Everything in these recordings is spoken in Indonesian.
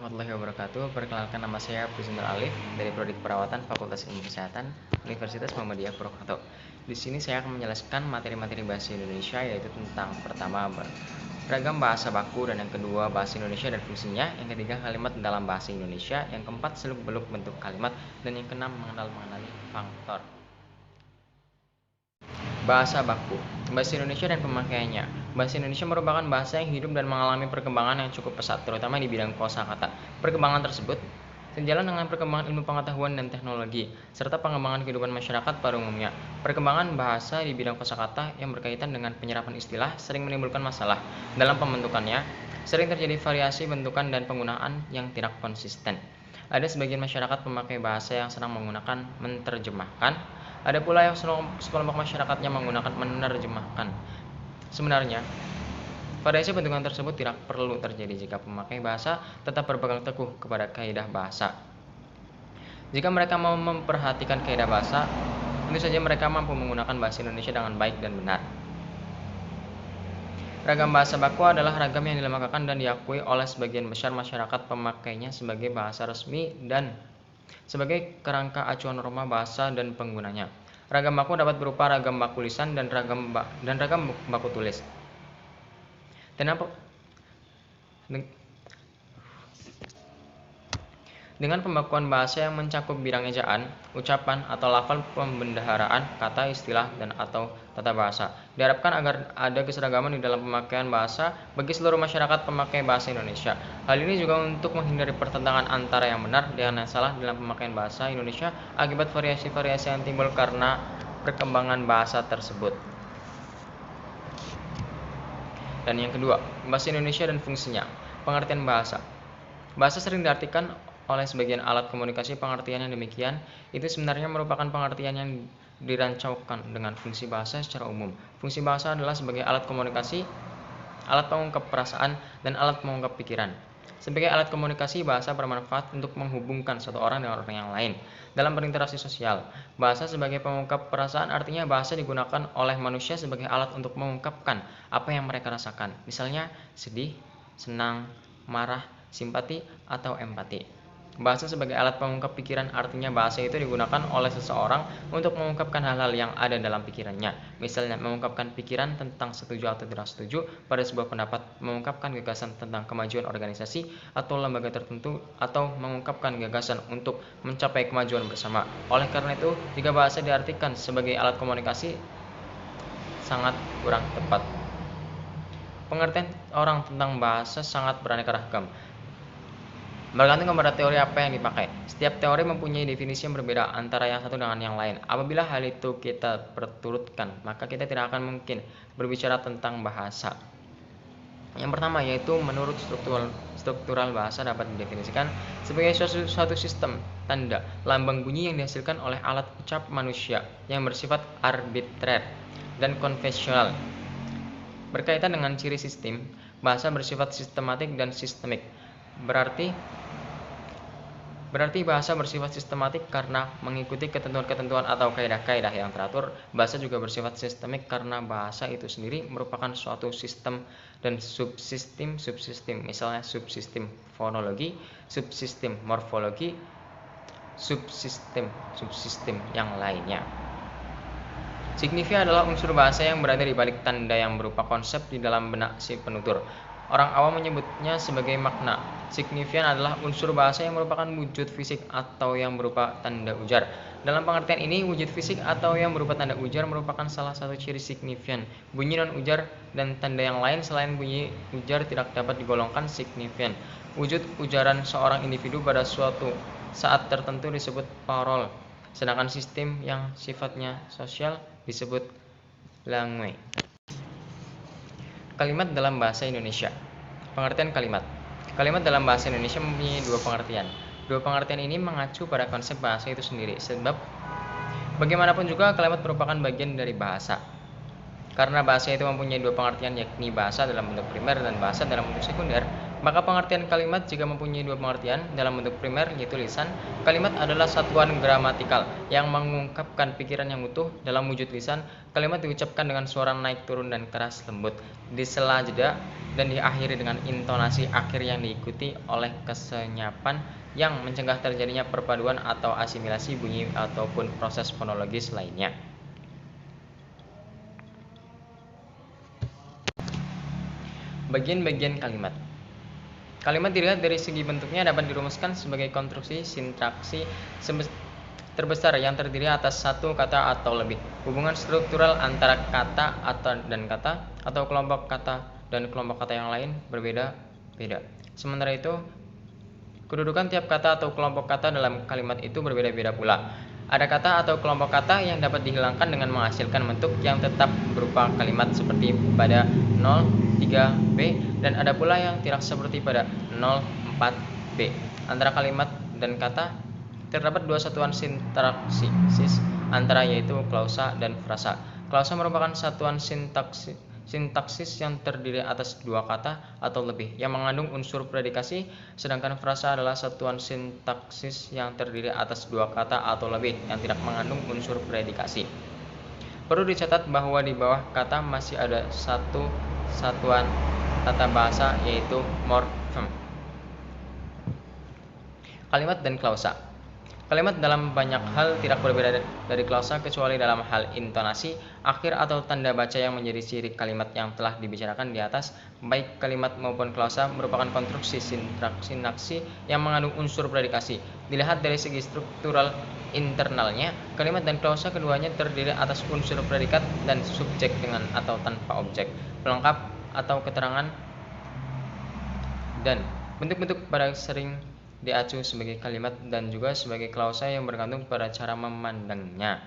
warahmatullahi wabarakatuh. Perkenalkan, nama saya Presenter Alif dari Prodi Keperawatan Fakultas Ilmu Kesehatan Universitas Muhammadiyah Purwokerto. Di sini saya akan menjelaskan materi-materi bahasa Indonesia, yaitu tentang pertama beragam bahasa baku, dan yang kedua bahasa Indonesia dan fungsinya, yang ketiga kalimat dalam bahasa Indonesia, yang keempat seluk-beluk bentuk kalimat, dan yang keenam mengenali faktor. Bahasa baku, bahasa Indonesia dan pemakaiannya. Bahasa Indonesia merupakan bahasa yang hidup dan mengalami perkembangan yang cukup pesat, terutama di bidang kosakata. Perkembangan tersebut sejalan dengan perkembangan ilmu pengetahuan dan teknologi, serta pengembangan kehidupan masyarakat pada umumnya. Perkembangan bahasa di bidang kosakata yang berkaitan dengan penyerapan istilah sering menimbulkan masalah. Dalam pembentukannya, sering terjadi variasi bentukan dan penggunaan yang tidak konsisten. Ada sebagian masyarakat pemakai bahasa yang senang menggunakan menerjemahkan. Ada pula yang sekelompok masyarakatnya menggunakan menerjemahkan. Sebenarnya, variasi bentukan tersebut tidak perlu terjadi jika pemakai bahasa tetap berpegang teguh kepada kaidah bahasa. Jika mereka mau memperhatikan kaidah bahasa, tentu saja mereka mampu menggunakan bahasa Indonesia dengan baik dan benar. Ragam bahasa baku adalah ragam yang dilembagakan dan diakui oleh sebagian besar masyarakat pemakainya sebagai bahasa resmi dan sebagai kerangka acuan norma bahasa dan penggunanya. Ragam baku dapat berupa ragam baku lisan dan ragam baku tulis. Dengan pembakuan bahasa yang mencakup bidang ejaan, ucapan, atau lafal pembendaharaan, kata, istilah, dan atau tata bahasa, diharapkan agar ada keseragaman di dalam pemakaian bahasa bagi seluruh masyarakat pemakai bahasa Indonesia. Hal ini juga untuk menghindari pertentangan antara yang benar dengan yang salah dalam pemakaian bahasa Indonesia akibat variasi-variasi yang timbul karena perkembangan bahasa tersebut. Dan yang kedua, bahasa Indonesia dan fungsinya. Pengertian bahasa. Bahasa sering diartikan oleh sebagian alat komunikasi. Pengertian yang demikian itu sebenarnya merupakan pengertian yang dirancaukan dengan fungsi bahasa secara umum. Fungsi bahasa adalah sebagai alat komunikasi, alat pengungkap perasaan, dan alat pengungkap pikiran. Sebagai alat komunikasi, bahasa bermanfaat untuk menghubungkan satu orang dengan orang yang lain dalam berinteraksi sosial. Bahasa sebagai pengungkap perasaan artinya bahasa digunakan oleh manusia sebagai alat untuk mengungkapkan apa yang mereka rasakan, misalnya sedih, senang, marah, simpati, atau empati. Bahasa sebagai alat pengungkap pikiran artinya bahasa itu digunakan oleh seseorang untuk mengungkapkan hal-hal yang ada dalam pikirannya, misalnya mengungkapkan pikiran tentang setuju atau tidak setuju pada sebuah pendapat, mengungkapkan gagasan tentang kemajuan organisasi atau lembaga tertentu, atau mengungkapkan gagasan untuk mencapai kemajuan bersama. Oleh karena itu, jika bahasa diartikan sebagai alat komunikasi sangat kurang tepat. Pengertian orang tentang bahasa sangat beraneka ragam, bergantung kepada teori apa yang dipakai. Setiap teori mempunyai definisi yang berbeda antara yang satu dengan yang lain. Apabila hal itu kita perturutkan, maka kita tidak akan mungkin berbicara tentang bahasa. Yang pertama, yaitu menurut struktural bahasa dapat didefinisikan sebagai suatu sistem tanda lambang bunyi yang dihasilkan oleh alat ucap manusia yang bersifat arbitrer dan konvensional. Berkaitan dengan ciri sistem, bahasa bersifat sistematik dan sistemik. Berarti bahasa bersifat sistematik karena mengikuti ketentuan-ketentuan atau kaidah-kaidah yang teratur. Bahasa juga bersifat sistemik karena bahasa itu sendiri merupakan suatu sistem dan subsistem, misalnya subsistem fonologi, subsistem morfologi, subsistem yang lainnya. Signifian adalah unsur bahasa yang berada di balik tanda yang berupa konsep di dalam benak si penutur. Orang awam menyebutnya sebagai makna. Signifian adalah unsur bahasa yang merupakan wujud fisik atau yang berupa tanda ujar. Dalam pengertian ini, wujud fisik atau yang berupa tanda ujar merupakan salah satu ciri signifian. Bunyi non-ujar dan tanda yang lain selain bunyi ujar tidak dapat digolongkan signifian. Wujud ujaran seorang individu pada suatu saat tertentu disebut parol, sedangkan sistem yang sifatnya sosial disebut langue. Kalimat dalam bahasa Indonesia. Pengertian kalimat. Kalimat dalam bahasa Indonesia mempunyai dua pengertian. Dua pengertian ini mengacu pada konsep bahasa itu sendiri, sebab bagaimanapun juga kalimat merupakan bagian dari bahasa. Karena bahasa itu mempunyai dua pengertian, yakni bahasa dalam bentuk primer dan bahasa dalam bentuk sekunder, Maka pengertian kalimat jika mempunyai dua pengertian dalam bentuk primer yaitu lisan. Kalimat adalah satuan gramatikal yang mengungkapkan pikiran yang utuh dalam wujud lisan. Kalimat diucapkan dengan suara naik turun dan keras lembut, di sela jeda, dan diakhiri dengan intonasi akhir yang diikuti oleh kesenyapan yang mencegah terjadinya perpaduan atau asimilasi bunyi ataupun proses fonologis lainnya. Bagian-bagian kalimat. Kalimat dilihat dari segi bentuknya dapat dirumuskan sebagai konstruksi sintaksi terbesar yang terdiri atas satu kata atau lebih. Hubungan struktural antara kata dan kata atau kelompok kata dan kelompok kata yang lain berbeda-beda. Sementara itu, kedudukan tiap kata atau kelompok kata dalam kalimat itu berbeda-beda pula. Ada kata atau kelompok kata yang dapat dihilangkan dengan menghasilkan bentuk yang tetap berupa kalimat seperti pada 03B, dan ada pula yang tidak seperti pada 04B. Antara kalimat dan kata terdapat dua satuan sintaksis antara yaitu klausa dan frasa. Klausa merupakan satuan sintaksis yang terdiri atas dua kata atau lebih yang mengandung unsur predikasi, sedangkan frasa adalah satuan sintaksis yang terdiri atas dua kata atau lebih yang tidak mengandung unsur predikasi. Perlu dicatat bahwa di bawah kata masih ada satu satuan tata bahasa yaitu morfem. Kalimat dan klausa. Kalimat dalam banyak hal tidak berbeda dari klausa kecuali dalam hal intonasi, akhir atau tanda baca yang menjadi ciri kalimat yang telah dibicarakan di atas. Baik kalimat maupun klausa merupakan konstruksi sintaksi yang mengandung unsur predikasi. Dilihat dari segi struktural internalnya, kalimat dan klausa keduanya terdiri atas unsur predikat dan subjek dengan atau tanpa objek, pelengkap atau keterangan, dan bentuk-bentuk pada sering diacu sebagai kalimat dan juga sebagai klausa yang bergantung pada cara memandangnya.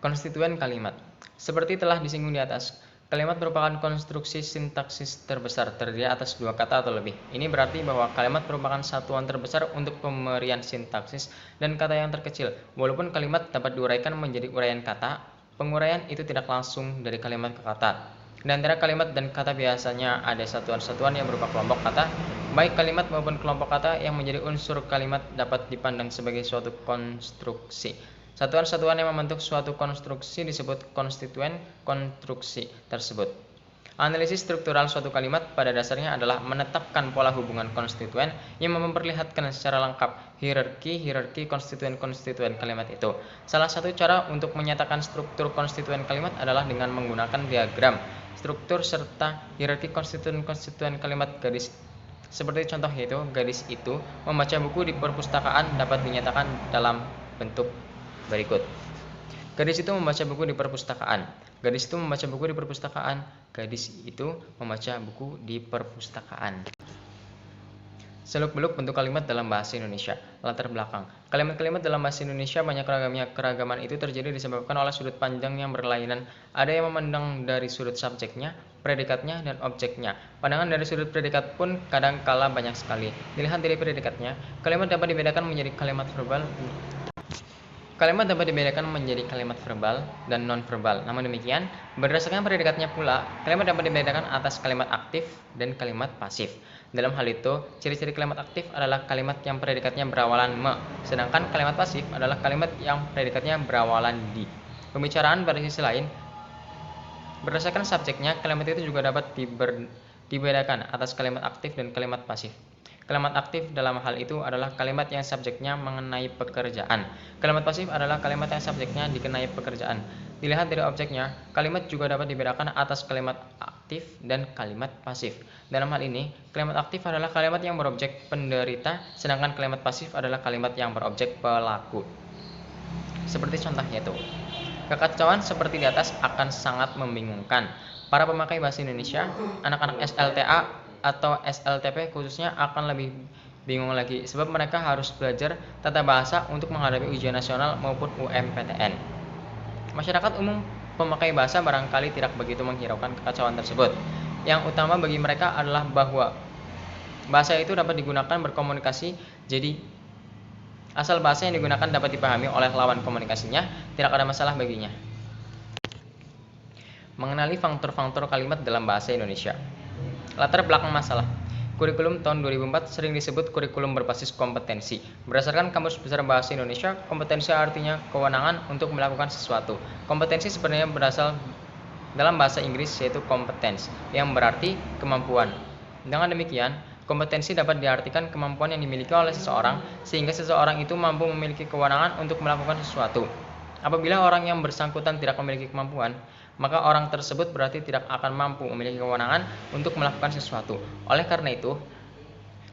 Konstituen kalimat. Seperti telah disinggung di atas, kalimat merupakan konstruksi sintaksis terbesar terdiri atas dua kata atau lebih. Ini berarti bahwa kalimat merupakan satuan terbesar untuk pemberian sintaksis dan kata yang terkecil. Walaupun kalimat dapat diuraikan menjadi uraian kata, penguraian itu tidak langsung dari kalimat ke kata. Di antara kalimat dan kata biasanya ada satuan-satuan yang berupa kelompok kata. Baik kalimat maupun kelompok kata yang menjadi unsur kalimat dapat dipandang sebagai suatu konstruksi. Satuan-satuan yang membentuk suatu konstruksi disebut konstituen konstruksi tersebut. Analisis struktural suatu kalimat pada dasarnya adalah menetapkan pola hubungan konstituen yang memperlihatkan secara lengkap hierarki konstituen kalimat itu. Salah satu cara untuk menyatakan struktur konstituen kalimat adalah dengan menggunakan diagram struktur serta hierarki konstituen kalimat gadis. Seperti contoh yaitu, gadis itu membaca buku di perpustakaan dapat dinyatakan dalam bentuk berikut. Gadis itu membaca buku di perpustakaan. Gadis itu membaca buku di perpustakaan. Gadis itu membaca buku di perpustakaan. Seluk-beluk bentuk kalimat dalam bahasa Indonesia. Latar belakang. Kalimat-kalimat dalam bahasa Indonesia banyak keragamnya. Keragaman itu terjadi disebabkan oleh sudut pandang yang berlainan. Ada yang memandang dari sudut subjeknya, predikatnya, dan objeknya. Pandangan dari sudut predikat pun kadang kala banyak sekali. Dilihat dari predikatnya, kalimat dapat dibedakan menjadi kalimat verbal. Kalimat dapat dibedakan menjadi kalimat verbal dan non-verbal. Namun demikian, berdasarkan predikatnya pula, kalimat dapat dibedakan atas kalimat aktif dan kalimat pasif. Dalam hal itu, ciri-ciri kalimat aktif adalah kalimat yang predikatnya berawalan me, sedangkan kalimat pasif adalah kalimat yang predikatnya berawalan di. Pembicaraan pada sisi lain, berdasarkan subjeknya, kalimat itu juga dapat dibedakan atas kalimat aktif dan kalimat pasif. Kalimat aktif dalam hal itu adalah kalimat yang subjeknya mengenai pekerjaan. Kalimat pasif adalah kalimat yang subjeknya dikenai pekerjaan. Dilihat dari objeknya, kalimat juga dapat dibedakan atas kalimat aktif dan kalimat pasif. Dalam hal ini, kalimat aktif adalah kalimat yang berobjek penderita, sedangkan kalimat pasif adalah kalimat yang berobjek pelaku. Seperti contohnya itu, kekacauan seperti di atas akan sangat membingungkan. Para pemakai bahasa Indonesia, anak-anak SLTA atau SLTP khususnya akan lebih bingung lagi sebab mereka harus belajar tata bahasa untuk menghadapi ujian nasional maupun UMPTN. Masyarakat umum pemakai bahasa barangkali tidak begitu menghiraukan kekacauan tersebut. Yang utama bagi mereka adalah bahwa bahasa itu dapat digunakan berkomunikasi, jadi asal bahasa yang digunakan dapat dipahami oleh lawan komunikasinya, tidak ada masalah baginya. Mengenali faktor-faktor kalimat dalam bahasa Indonesia. Latar belakang masalah. Kurikulum tahun 2004 sering disebut kurikulum berbasis kompetensi. Berdasarkan Kamus Besar Bahasa Indonesia, kompetensi artinya kewenangan untuk melakukan sesuatu. Kompetensi sebenarnya berasal dalam bahasa Inggris yaitu competence, yang berarti kemampuan. Dengan demikian, kompetensi dapat diartikan kemampuan yang dimiliki oleh seseorang sehingga seseorang itu mampu memiliki kewenangan untuk melakukan sesuatu. Apabila orang yang bersangkutan tidak memiliki kemampuan, maka orang tersebut berarti tidak akan mampu memiliki kewenangan untuk melakukan sesuatu. Oleh karena itu,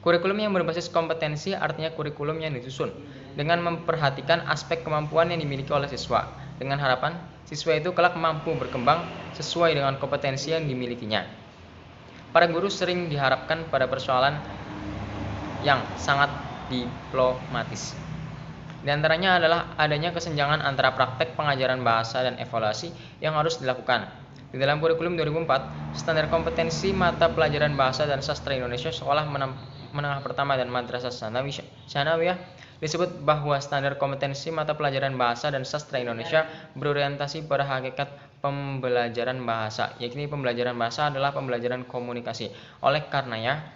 kurikulum yang berbasis kompetensi artinya kurikulum yang disusun dengan memperhatikan aspek kemampuan yang dimiliki oleh siswa, dengan harapan siswa itu kelak mampu berkembang sesuai dengan kompetensi yang dimilikinya. Para guru sering diharapkan pada persoalan yang sangat diplomatis. Di antaranya adalah adanya kesenjangan antara praktek pengajaran bahasa dan evaluasi yang harus dilakukan. Di dalam kurikulum 2004, standar kompetensi mata pelajaran bahasa dan sastra Indonesia sekolah menengah pertama dan madrasah sanawiyah disebut bahwa standar kompetensi mata pelajaran bahasa dan sastra Indonesia berorientasi pada hakikat pembelajaran bahasa, yakni pembelajaran bahasa adalah pembelajaran komunikasi. Oleh karenanya,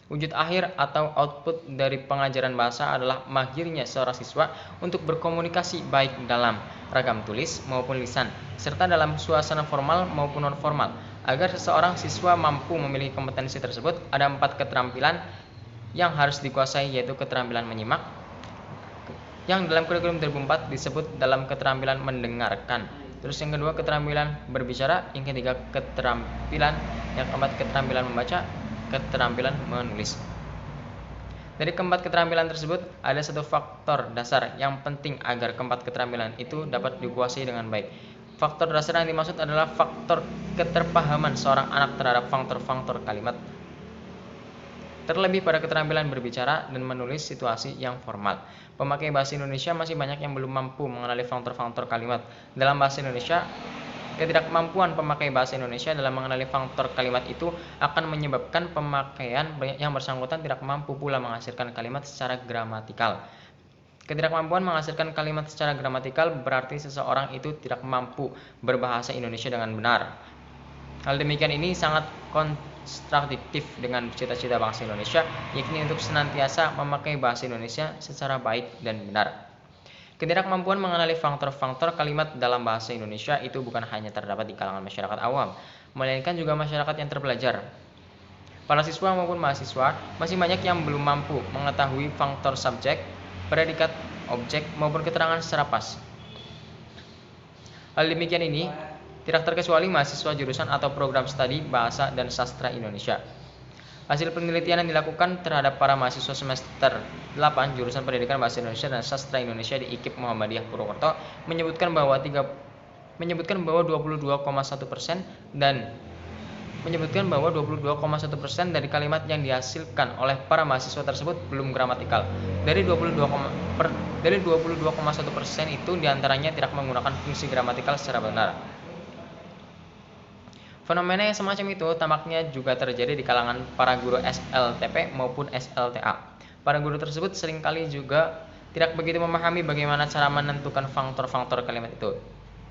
wujud akhir atau output dari pengajaran bahasa adalah mahirnya seorang siswa untuk berkomunikasi baik dalam ragam tulis maupun lisan, serta dalam suasana formal maupun non-formal. Agar seseorang siswa mampu memiliki kompetensi tersebut, ada 4 keterampilan yang harus dikuasai, yaitu keterampilan menyimak, yang dalam kurikulum 2004 disebut dalam keterampilan mendengarkan. Terus yang kedua keterampilan berbicara, yang ketiga keterampilan, yang keempat keterampilan membaca, keterampilan menulis. Dari keempat keterampilan tersebut, ada satu faktor dasar yang penting agar keempat keterampilan itu dapat dikuasai dengan baik. Faktor dasar yang dimaksud adalah faktor keterpahaman seorang anak terhadap faktor-faktor kalimat. Terlebih pada keterampilan berbicara dan menulis situasi yang formal. Pemakai bahasa Indonesia masih banyak yang belum mampu mengenali faktor-faktor kalimat. Dalam bahasa Indonesia, ketidakmampuan pemakai bahasa Indonesia dalam mengenali faktor kalimat itu akan menyebabkan pemakaian yang bersangkutan tidak mampu pula menghasilkan kalimat secara gramatikal. Ketidakmampuan menghasilkan kalimat secara gramatikal berarti seseorang itu tidak mampu berbahasa Indonesia dengan benar. Hal demikian ini sangat kontradiktif dengan cita-cita bangsa Indonesia, yakni untuk senantiasa memakai bahasa Indonesia secara baik dan benar. Ketidakmampuan mengenali faktor-faktor kalimat dalam bahasa Indonesia itu bukan hanya terdapat di kalangan masyarakat awam, melainkan juga masyarakat yang terpelajar. Para siswa maupun mahasiswa masih banyak yang belum mampu mengetahui faktor subjek, predikat, objek, maupun keterangan secara pas. Hal demikian ini tidak terkecuali mahasiswa jurusan atau program studi Bahasa dan Sastra Indonesia. Hasil penelitian yang dilakukan terhadap para mahasiswa semester 8 jurusan Pendidikan Bahasa Indonesia dan Sastra Indonesia di IKIP Muhammadiyah Purwokerto menyebutkan bahwa 22,1% dari kalimat yang dihasilkan oleh para mahasiswa tersebut belum gramatikal. Dari 22,1% itu diantaranya tidak menggunakan fungsi gramatikal secara benar. Fenomena yang semacam itu tampaknya juga terjadi di kalangan para guru SLTP maupun SLTA. Para guru tersebut seringkali juga tidak begitu memahami bagaimana cara menentukan faktor-faktor kalimat itu.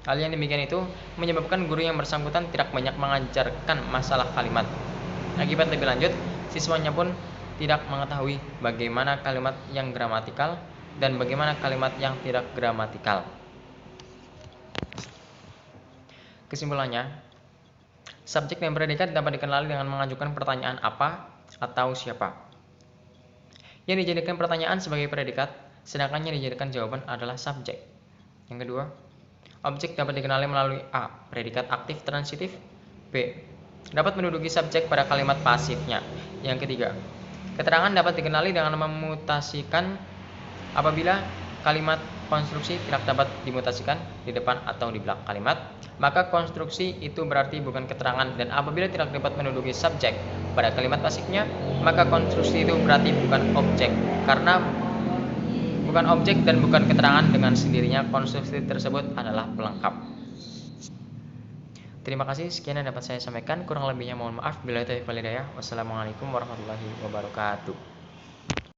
Hal yang demikian itu menyebabkan guru yang bersangkutan tidak banyak mengajarkan masalah kalimat. Akibat lebih lanjut, siswanya pun tidak mengetahui bagaimana kalimat yang gramatikal dan bagaimana kalimat yang tidak gramatikal. Kesimpulannya, subjek dan predikat dapat dikenali dengan mengajukan pertanyaan apa atau siapa, yang dijadikan pertanyaan sebagai predikat, sedangkan yang dijadikan jawaban adalah subjek. Yang kedua, objek dapat dikenali melalui A. Predikat aktif transitif. B. Dapat menduduki subjek pada kalimat pasifnya. Yang ketiga, keterangan dapat dikenali dengan memutasikan apabila kalimat konstruksi tidak dapat dimutasikan di depan atau di belakang kalimat, maka konstruksi itu berarti bukan keterangan, dan apabila tidak dapat menduduki subjek pada kalimat pasifnya, maka konstruksi itu berarti bukan objek. Karena bukan objek dan bukan keterangan, dengan sendirinya konstruksi tersebut adalah pelengkap. Terima kasih, sekian yang dapat saya sampaikan. Kurang lebihnya mohon maaf. Billahi taufiq wal hidayah. Wassalamualaikum warahmatullahi wabarakatuh.